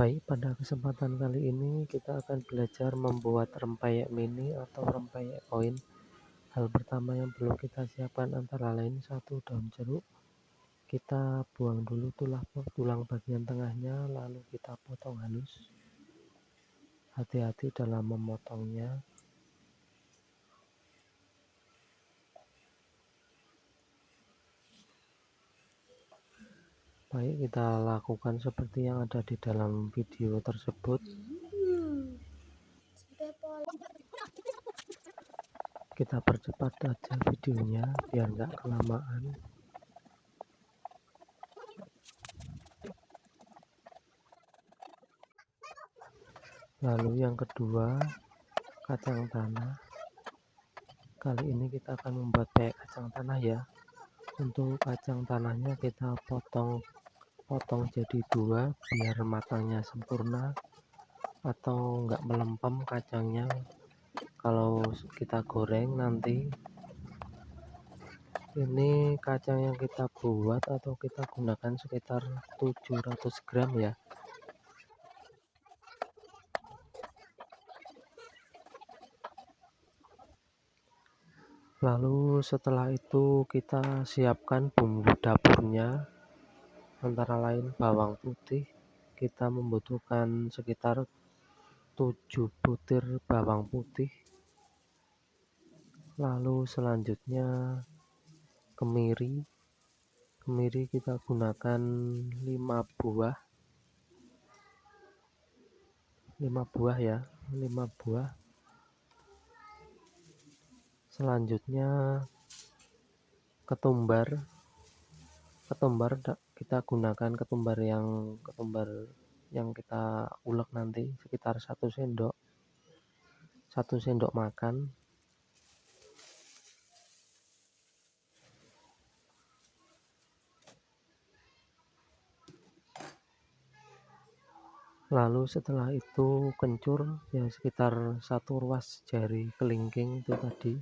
Baik, pada kesempatan kali ini kita akan belajar membuat rempeyek mini atau rempeyek koin. Hal pertama yang perlu kita siapkan antara lain 1 daun jeruk. Kita buang dulu tulang bagian tengahnya, lalu kita potong halus. Hati-hati dalam memotongnya. Baik, kita lakukan seperti yang ada di dalam video tersebut. Kita percepat aja videonya biar nggak kelamaan. Lalu yang kedua, kacang tanah. Kali ini kita akan membuat peyek kacang tanah ya. Untuk kacang tanahnya kita potong jadi 2 biar matangnya sempurna atau enggak melempem kacangnya kalau kita goreng nanti. Ini kacang yang kita buat atau kita gunakan sekitar 700 gram ya. Lalu setelah itu kita siapkan bumbu dapurnya, antara lain bawang putih. Kita membutuhkan sekitar 7 butir bawang putih. Lalu selanjutnya kemiri. Kemiri kita gunakan 5 buah. 5 buah ya, 5 buah. Selanjutnya ketumbar. Kita gunakan ketumbar yang kita ulek nanti sekitar 1 sendok makan. Lalu setelah itu kencur ya sekitar 1 ruas jari kelingking itu tadi.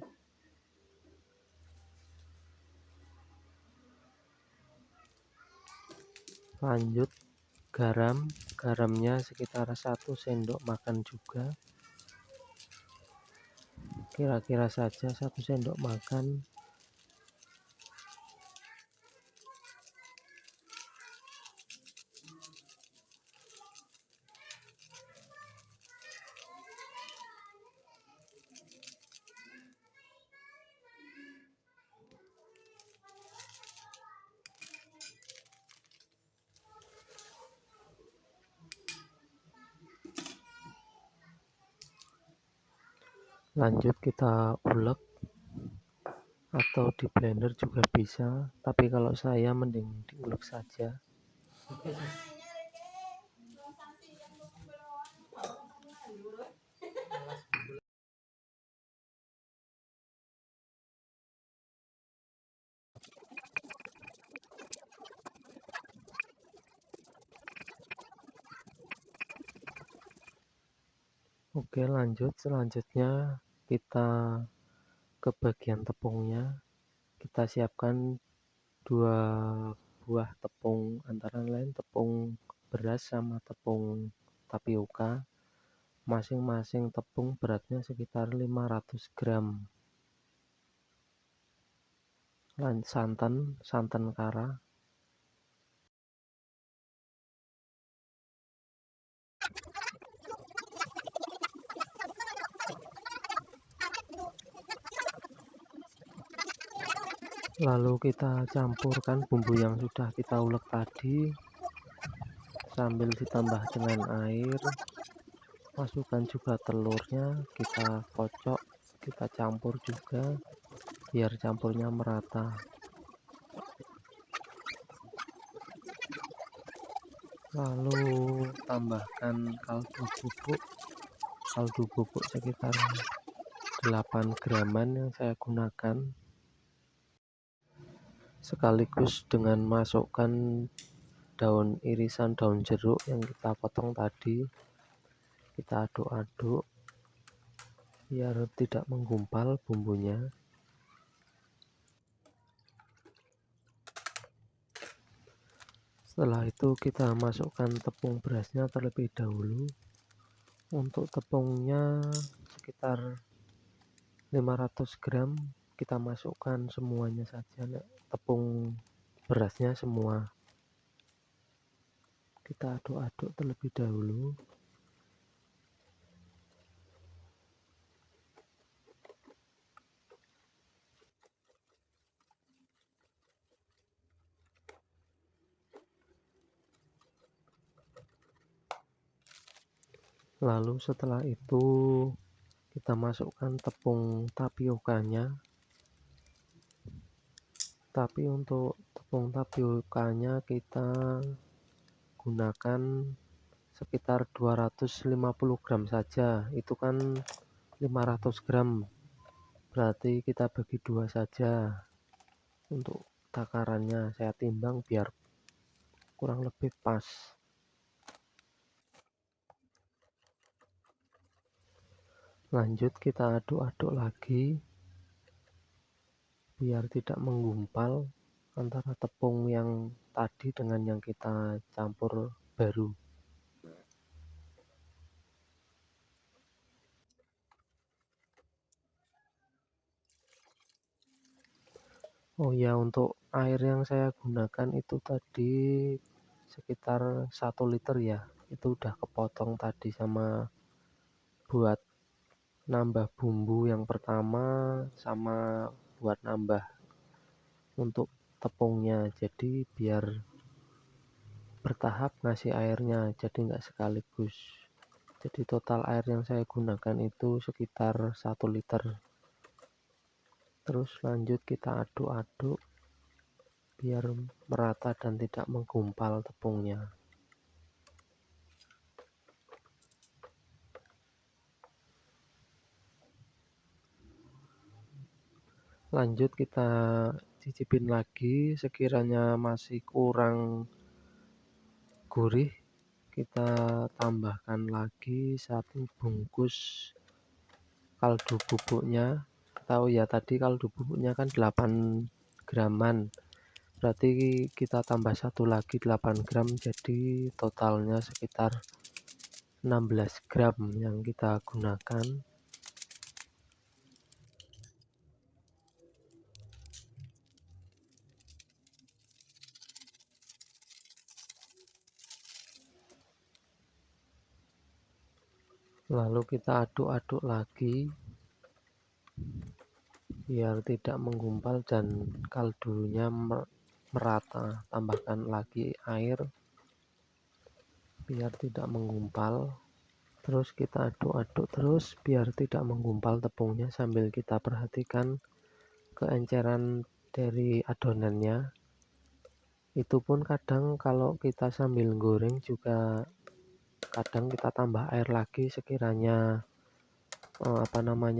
Lanjut garamnya sekitar 1 sendok makan juga, kira-kira saja 1 sendok makan. Lanjut kita ulek atau di blender juga bisa, tapi kalau saya mending diulek saja. Oke, lanjut. Selanjutnya kita ke bagian tepungnya. Kita siapkan 2 buah tepung, antara lain tepung beras sama tepung tapioka. Masing-masing tepung beratnya sekitar 500 gram. Santan kara. Lalu kita campurkan bumbu yang sudah kita ulek tadi sambil ditambah dengan air. Masukkan juga telurnya, kita kocok, kita campur juga biar campurnya merata. Lalu tambahkan kaldu bubuk sekitar 8 graman yang saya gunakan, sekaligus dengan masukkan irisan daun jeruk yang kita potong tadi. Kita aduk-aduk biar tidak menggumpal bumbunya. Setelah itu kita masukkan tepung berasnya terlebih dahulu. Untuk tepungnya sekitar 500 gram, kita masukkan semuanya saja, tepung berasnya semua. Kita aduk-aduk terlebih dahulu. Lalu setelah itu kita masukkan tepung tapiokanya. Tapi untuk tepung tapiokanya kita gunakan sekitar 250 gram saja. Itu kan 500 gram, berarti kita bagi dua saja. Untuk takarannya saya timbang biar kurang lebih pas. Lanjut kita aduk-aduk lagi biar tidak menggumpal antara tepung yang tadi dengan yang kita campur baru. Oh ya, untuk air yang saya gunakan itu tadi sekitar 1 liter ya. Itu udah kepotong tadi sama buat nambah bumbu yang pertama sama buat nambah untuk tepungnya. Jadi biar bertahap ngasih airnya, jadi nggak sekaligus. Jadi total air yang saya gunakan itu sekitar 1 liter. Terus lanjut kita aduk-aduk biar merata dan tidak menggumpal tepungnya. Lanjut kita cicipin lagi, sekiranya masih kurang gurih kita tambahkan lagi 1 bungkus kaldu bubuknya. Tahu ya, tadi kaldu bubuknya kan 8 graman, berarti kita tambah satu lagi 8 gram, jadi totalnya sekitar 16 gram yang kita gunakan. Lalu kita aduk-aduk lagi biar tidak menggumpal dan kaldunya merata. Tambahkan lagi air biar tidak menggumpal. Terus kita aduk-aduk terus biar tidak menggumpal tepungnya, sambil kita perhatikan keenceran dari adonannya. Itu pun kadang kalau kita sambil goreng juga kadang kita tambah air lagi sekiranya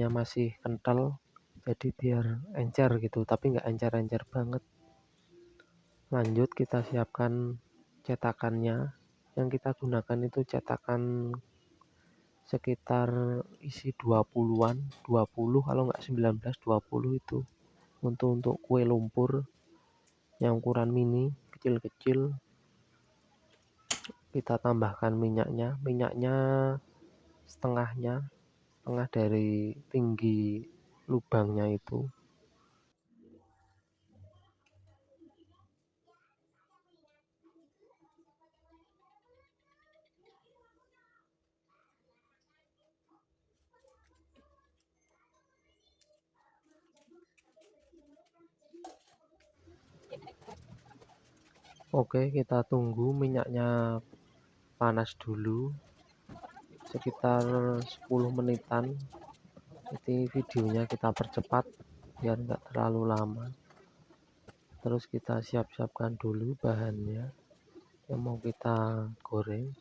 masih kental, jadi biar encer gitu, tapi nggak encer-encer banget. Lanjut kita siapkan cetakannya. Yang kita gunakan itu cetakan sekitar isi 20-an, 20 kalau nggak 19, 20 itu. Untuk kue lumpur yang ukuran mini, kecil-kecil. Kita tambahkan minyaknya setengah dari tinggi lubangnya itu. Oke, kita tunggu minyaknya panas dulu sekitar 10 menitan. Jadi videonya kita percepat biar nggak terlalu lama. Terus kita siap-siapkan dulu bahannya yang mau kita goreng.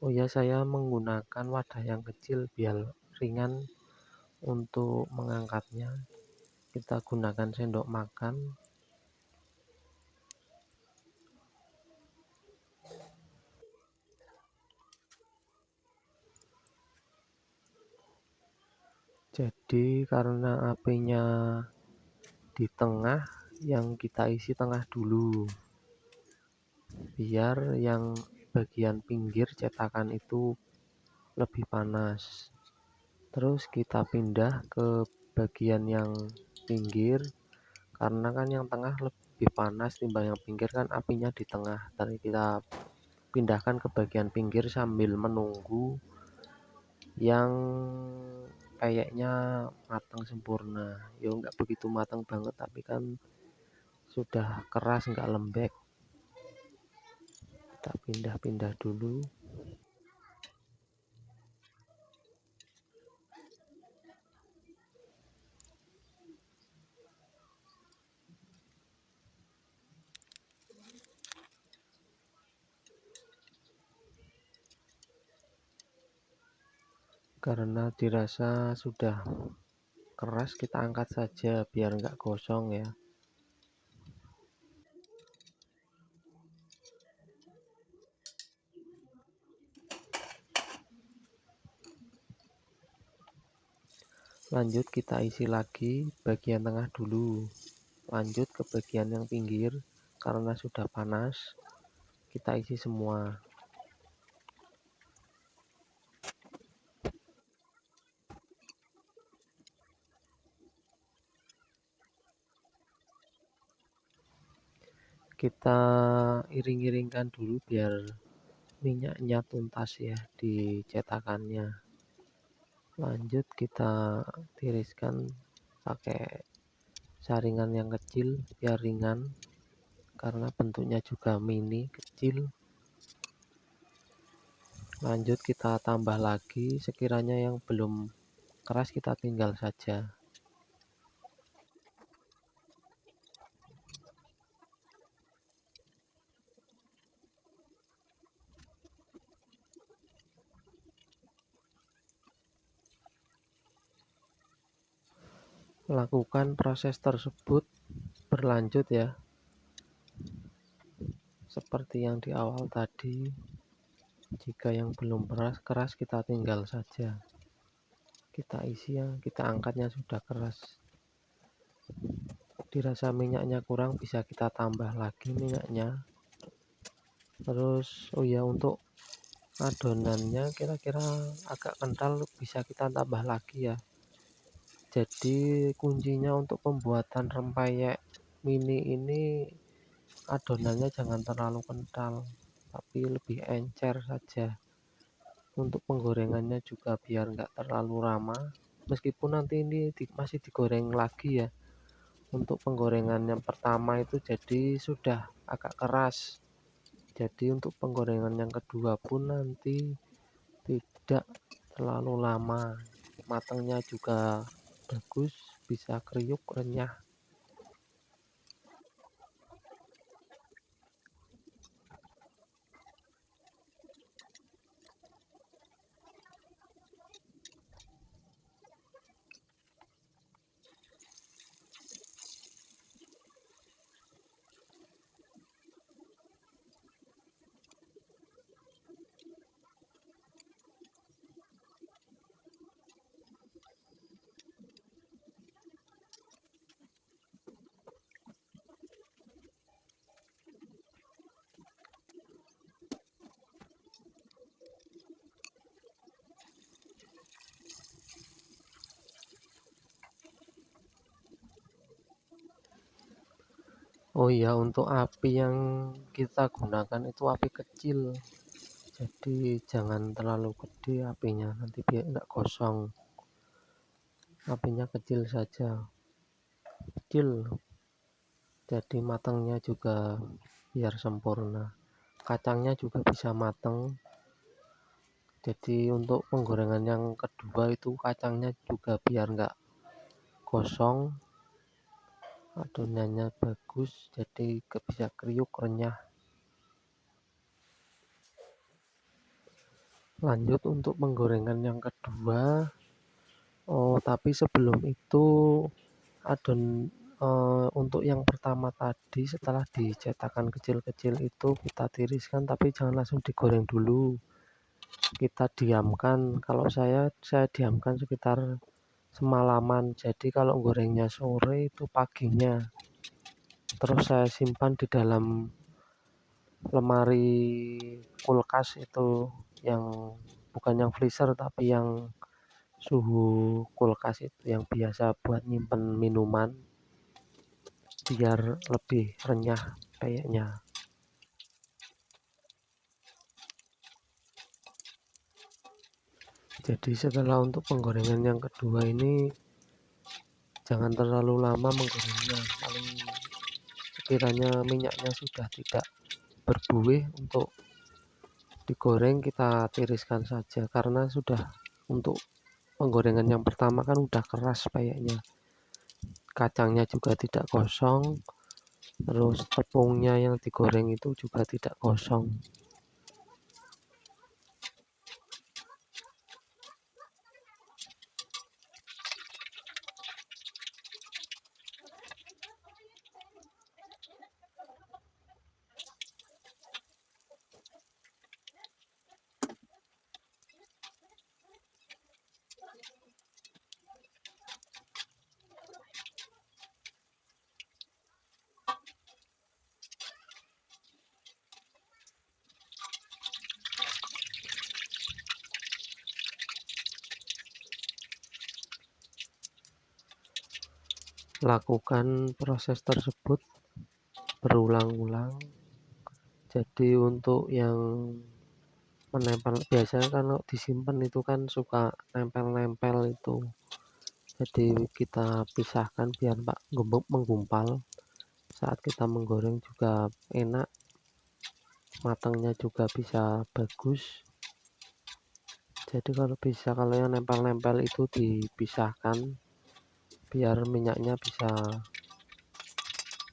Oh ya, saya menggunakan wadah yang kecil biar ringan untuk mengangkatnya. Kita gunakan sendok makan. Jadi karena apinya di tengah, yang kita isi tengah dulu. biar yang bagian pinggir cetakan itu lebih panas. Terus kita pindah ke bagian yang pinggir, karena kan yang tengah lebih panas timbang yang pinggir, kan apinya di tengah. Tadi kita pindahkan ke bagian pinggir sambil menunggu yang kayaknya matang sempurna. Ya nggak begitu matang banget, tapi kan sudah keras, nggak lembek. Kita pindah-pindah dulu. Karena dirasa sudah keras, kita angkat saja biar nggak gosong ya. Lanjut kita isi lagi bagian tengah dulu. Lanjut ke bagian yang pinggir, karena sudah panas, kita isi semua. Kita iring-iringkan dulu biar minyaknya tuntas ya di cetakannya. Lanjut kita tiriskan pakai saringan yang kecil biar ringan, karena bentuknya juga mini kecil. Lanjut kita tambah lagi, sekiranya yang belum keras kita tinggal saja. Lakukan proses tersebut berlanjut ya, seperti yang di awal tadi. Jika yang belum keras kita tinggal saja. Kita isi ya, kita angkatnya sudah keras. Dirasa minyaknya kurang, bisa kita tambah lagi minyaknya. Terus oh ya, untuk adonannya kira-kira agak kental, bisa kita tambah lagi ya. Jadi kuncinya untuk pembuatan rempeyek mini ini, adonannya jangan terlalu kental, tapi lebih encer saja. Untuk penggorengannya juga biar nggak terlalu lama, meskipun nanti ini masih digoreng lagi ya. Untuk penggorengan yang pertama itu jadi sudah agak keras, jadi untuk penggorengan yang kedua pun nanti tidak terlalu lama, matangnya juga bagus, bisa kriuk renyah. Oh iya, untuk api yang kita gunakan itu api kecil, jadi jangan terlalu gede apinya, nanti biar nggak gosong. Apinya kecil saja, kecil, jadi matangnya juga biar sempurna. Kacangnya juga bisa matang. Jadi untuk penggorengan yang kedua itu kacangnya juga biar nggak gosong, adonannya bagus, jadi bisa kriuk renyah. Lanjut untuk penggorengan yang kedua. Oh, tapi sebelum itu adon untuk yang pertama tadi, setelah dicetakan kecil-kecil itu kita tiriskan, tapi jangan langsung digoreng dulu. Kita diamkan. Kalau saya diamkan sekitar semalaman. Jadi kalau gorengnya sore itu paginya. Terus saya simpan di dalam lemari kulkas itu, yang bukan yang freezer tapi yang suhu kulkas itu yang biasa buat nyimpen minuman, biar lebih renyah kayaknya. Jadi setelah untuk penggorengan yang kedua ini, jangan terlalu lama menggorengnya, paling sekiranya minyaknya sudah tidak berbuih untuk digoreng, kita tiriskan saja, karena sudah untuk penggorengan yang pertama kan udah keras kayaknya, kacangnya juga tidak gosong, terus tepungnya yang digoreng itu juga tidak gosong. Lakukan proses tersebut berulang-ulang. Jadi untuk yang menempel, biasanya kalau disimpan itu kan suka nempel-nempel itu, jadi kita pisahkan biar pak menggumpal, saat kita menggoreng juga enak, matangnya juga bisa bagus. Jadi kalau bisa, kalau yang nempel-nempel itu dipisahkan biar minyaknya bisa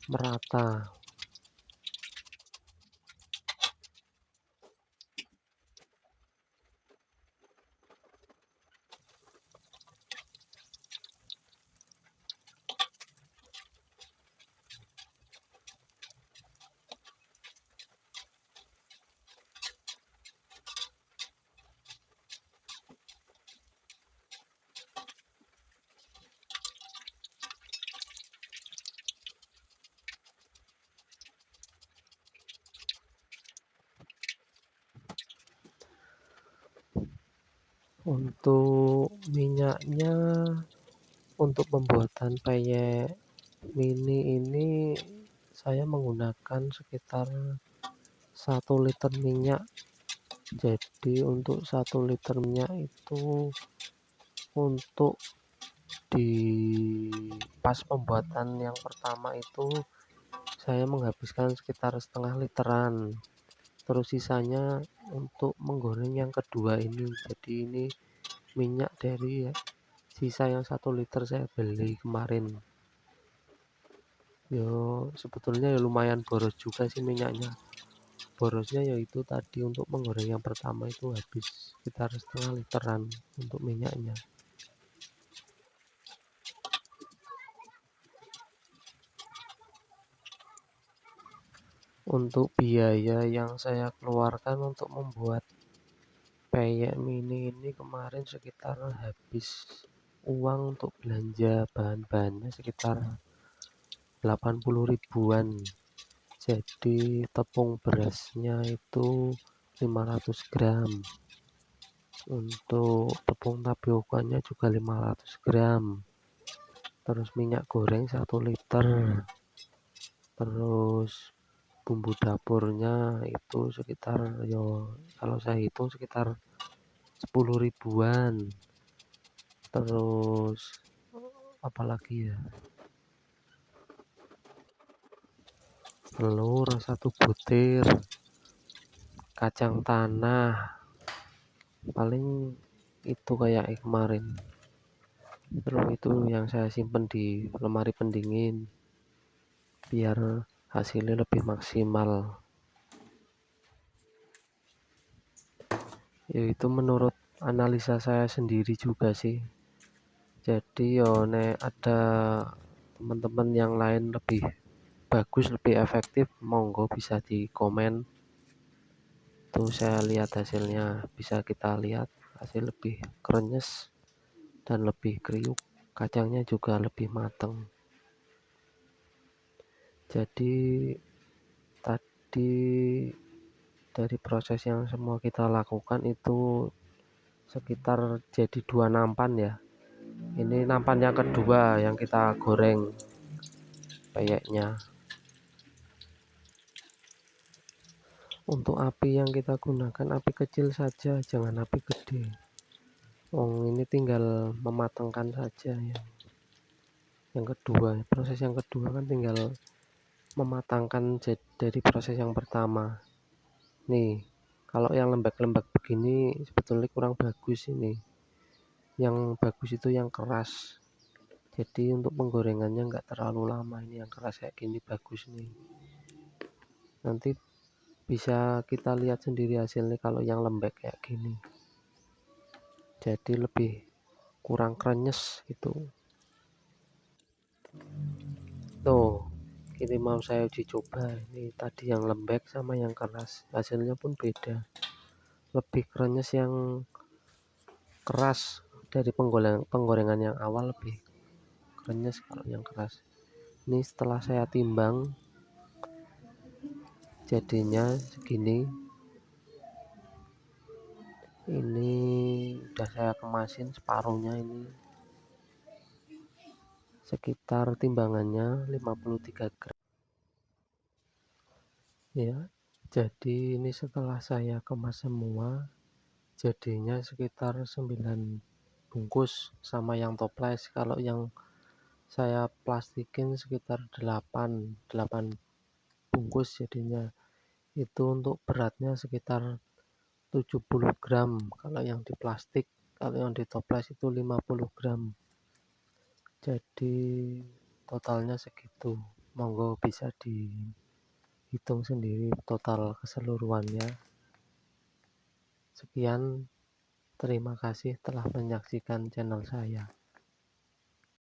merata. Untuk minyaknya, untuk pembuatan peyek mini ini saya menggunakan sekitar 1 liter minyak. Jadi untuk 1 liter minyak itu, untuk di pas pembuatan yang pertama itu saya menghabiskan sekitar setengah literan, terus sisanya untuk menggoreng yang kedua ini. Jadi ini minyak dari sisa yang 1 liter saya beli kemarin. Yo, sebetulnya ya lumayan boros juga sih minyaknya. Borosnya yaitu tadi untuk menggoreng yang pertama itu habis sekitar setengah literan untuk minyaknya. Untuk biaya yang saya keluarkan untuk membuat peyek mini ini kemarin sekitar habis uang untuk belanja bahan-bahannya sekitar 80 ribuan. Jadi tepung berasnya itu 500 gram. Untuk tepung tapiokanya juga 500 gram. Terus minyak goreng 1 liter. Terus bumbu dapurnya itu sekitar, yo kalau saya hitung sekitar 10 ribuan. Terus apalagi ya, telur 1 butir, kacang tanah, paling itu kayak kemarin. Terus itu yang saya simpen di lemari pendingin biar hasilnya lebih maksimal. Yaitu menurut analisa saya sendiri juga sih. Jadi yo nek ada teman-teman yang lain lebih bagus, lebih efektif, monggo bisa di komen. Tuh saya lihat hasilnya, bisa kita lihat hasil lebih krenyes dan lebih kriuk, kacangnya juga lebih matang. Jadi Jadi dari proses yang semua kita lakukan itu sekitar jadi 2 nampan ya. Ini nampan yang kedua yang kita goreng peyeknya. Untuk api yang kita gunakan api kecil saja, jangan api gede. Ini tinggal mematangkan saja ya. Yang kedua, proses yang kedua kan tinggal mematangkan dari proses yang pertama. Nih, kalau yang lembek-lembek begini sebetulnya kurang bagus ini. Yang bagus itu yang keras. Jadi untuk penggorengannya nggak terlalu lama. Ini yang keras kayak gini bagus nih. Nanti bisa kita lihat sendiri hasilnya kalau yang lembek kayak gini. Jadi lebih kurang krenyes gitu. Tuh, ini mau saya uji coba. Ini tadi yang lembek sama yang keras. Hasilnya pun beda. Lebih krenyes yang keras dari penggorengan yang awal, lebih krenyes kalau yang keras. Ini setelah saya timbang jadinya segini. Ini udah saya kemasin separuhnya, ini sekitar timbangannya 53 gram ya. Jadi ini setelah saya kemas semua jadinya sekitar 9 bungkus sama yang toples. Kalau yang saya plastikin sekitar 8 bungkus jadinya. Itu untuk beratnya sekitar 70 gram kalau yang di plastik. Kalau yang di toples itu 50 gram. Jadi totalnya segitu. Monggo bisa dihitung sendiri total keseluruhannya. Sekian, terima kasih telah menyaksikan channel saya.